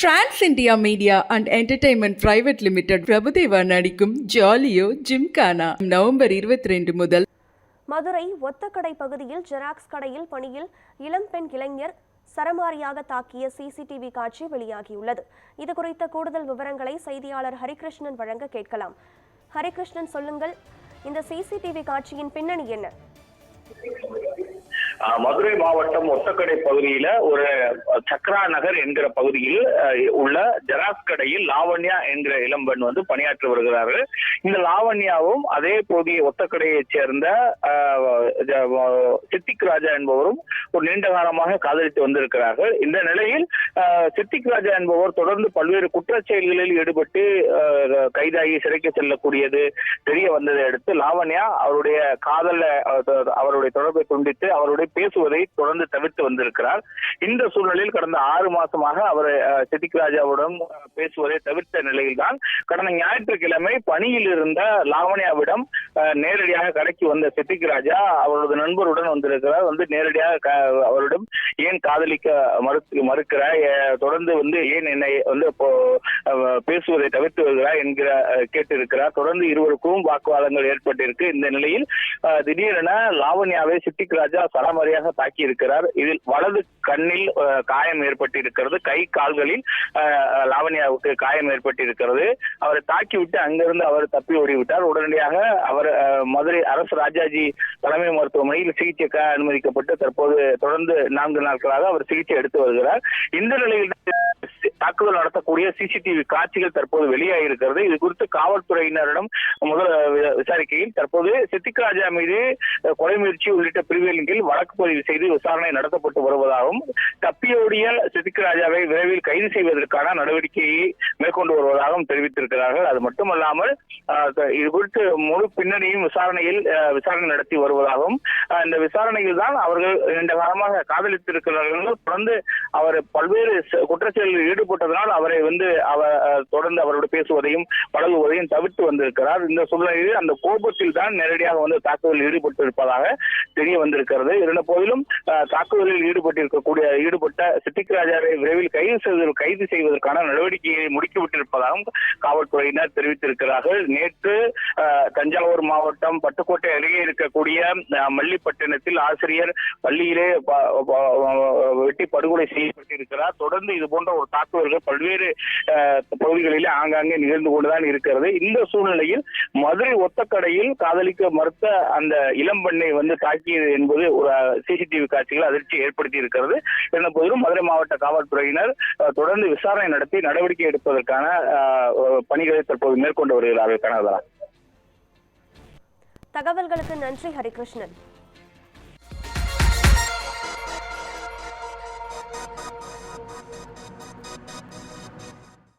Trans India media and entertainment private limited Prabhudeva நடிக்கும் ஜாலியோ gymkhana November 22 முதல். மதுரை ஒத்தக்கடை பகுதியில் ஜெராக்ஸ் கடையில் பணியில் இளம்பெண் இளைஞர் சரமாரியாக தாக்கிய சிசிடிவி காட்சி வெளியாகியுள்ளது. இது குறித்த கூடுதல் விவரங்களை செய்தியாளர் ஹரிகிருஷ்ணன் வழங்க கேட்கலாம். ஹரிகிருஷ்ணன், சொல்லுங்கள், இந்த சிசிடிவி காட்சியின் பின்னணி என்ன? மதுரை மாவட்டம் ஒத்தக்கடை பகுதியில ஒரு சக்ரா நகர் என்கிற பகுதியில் உள்ள ஜெராக்ஸ் கடையில் லாவண்யா என்கிற இளம்பெண் பணியாற்றி வருகிறார்கள். இந்த லாவண்யாவும் அதே பகுதியை ஒத்தக்கடையைச் சேர்ந்த சித்திக் ராஜா என்பவரும் ஒரு நீண்ட காலமாக காதலித்து வந்திருக்கிறார்கள். இந்த நிலையில் சித்திக் ராஜா என்பவர் தொடர்ந்து பல்வேறு குற்றச் செயல்களில் ஈடுபட்டு கைதாகி சிறைக்கு செல்லக்கூடியது தெரிய வந்ததை அடுத்து லாவண்யா அவருடைய காதல அவருடைய தொடர்பை துண்டித்து அவருடைய பேசுவதை தொடர்ந்து தவிர்த்து வந்திருக்கிறார். இந்த சூழ்நிலையில் கடந்த 6 மாசமாக அவர் சித்திக் ராஜாவுடன் பேசுவதை தவிர்த்த நிலையில்தான் கடந்த ஞாயிற்றுக்கிழமை பணியில் இருந்த லாவண்யாவிடம் நேரடியாக கடைக்கு வந்த சித்திக் ராஜா அவரது நண்பருடன் வந்திருக்கிறார். நேரடியாக அவரிடம் ஏன் காதலிக்க மறுக்கிறார், தொடர்ந்து ஏன் என்னை பேசுவதை தவிர்த்து வருகிறார் என்கிற கேட்டிருக்கிறார். தொடர்ந்து இருவருக்கும் வாக்குவாதங்கள் ஏற்பட்டிருக்கு. இந்த நிலையில் திடீரென லாவண்யாவை சித்திக் ராஜா சரமாரியாக தாக்கி இருக்கிறார். இதில் வலது கண்ணில் காயம் ஏற்பட்டிருக்கிறது, கை கால்களில் லாவண்யாவுக்கு காயம் ஏற்பட்டிருக்கிறது. அவரை தாக்கிவிட்டு அங்கிருந்து அவர் தப்பி ஓடிவிட்டார். உடனடியாக அவர் மதுரை அரசு ராஜாஜி தலைமை மருத்துவமனையில் சிகிச்சைக்காக அனுமதிக்கப்பட்டு தற்போது தொடர்ந்து 4 நாட்களாக அவர் சிகிச்சை எடுத்து வருகிறார். இந்த நிலையில் தாக்குதல் நடத்தக்கூடிய சிசிடிவி காட்சிகள் தற்போது வெளியாகியிருக்கிறது. இது குறித்து காவல்துறையினரிடம் முதல் விசாரிக்கையில் தற்போது சித்திக் ராஜா மீது கொலை முயற்சி உள்ளிட்ட பிரிவுகளின் கீழ் வழக்கு பதிவு செய்து விசாரணை நடத்தப்பட்டு வருவதாகவும் தப்பியோடிய சித்திக் ராஜாவை விரைவில் கைது செய்வதற்கான நடவடிக்கையை மேற்கொண்டு வருவதாகவும் தெரிவித்திருக்கிறார்கள். அது மட்டுமல்லாமல் இது குறித்து முழு பின்னணியும் விசாரணை நடத்தி வருவதாகவும் இந்த விசாரணையில் தான் அவர்கள் நீண்ட காலமாக காதலித்திருக்கிறார்கள். தொடர்ந்து அவர் பல்வேறு குற்றச்செயலில் ஈடுபட்டதனால் அவரை தொடர்ந்து அவரோடு பேசுவதையும் பழகுவதையும் தவிர்த்து வந்திருக்கிறார். இந்த சூழ்நிலையில் அந்த கோபத்தில் தான் நேரடியாக தாக்குதலில் ஈடுபட்டிருப்பதாக தெரிய வந்திருக்கிறது. இருந்த போதிலும் தாக்குதலில் ஈடுபட்ட சித்திக் ராஜாவை விரைவில் கைது செய்வதற்கான நடவடிக்கையை முடுக்கிவிட்டிருப்பதாகவும் காவல்துறையினர் தெரிவித்திருக்கிறார்கள். நேற்று தஞ்சாவூர் மாவட்டம் பட்டுக்கோட்டை அருகே இருக்கக்கூடிய மல்லிப்பட்டினத்தில் ஆசிரியர் பள்ளியிலே வெட்டி படுகொலை செய்யப்பட்டிருக்கிறார். தொடர்ந்து இது போன்ற ஒரு தாக்குதல்கள் பல்வேறு பகுதிகளிலே ஆங்காங்கே நிகழ்ந்து கொண்டுதான் இருக்கிறது. இந்த சூழ்நிலையில் மதுரை ஒத்தக்கடையில் காதலிக்க மறுத்த அந்த இளம்பெண்ணை தாக்கியது என்பது ஒரு சிசிடிவி காட்சிகள் அதிர்ச்சி ஏற்படுத்தி இருக்கிறது. இருந்த போதிலும் மதுரை மாவட்ட காவல்துறையினர் தொடர்ந்து விசாரணை நடத்தி நடவடிக்கை எடுப்பதற்கான பணிகளை தற்போது மேற்கொண்டு வருகிறார்கள். தகவல்களுக்கு நன்றி ஹரிகிருஷ்ணன்.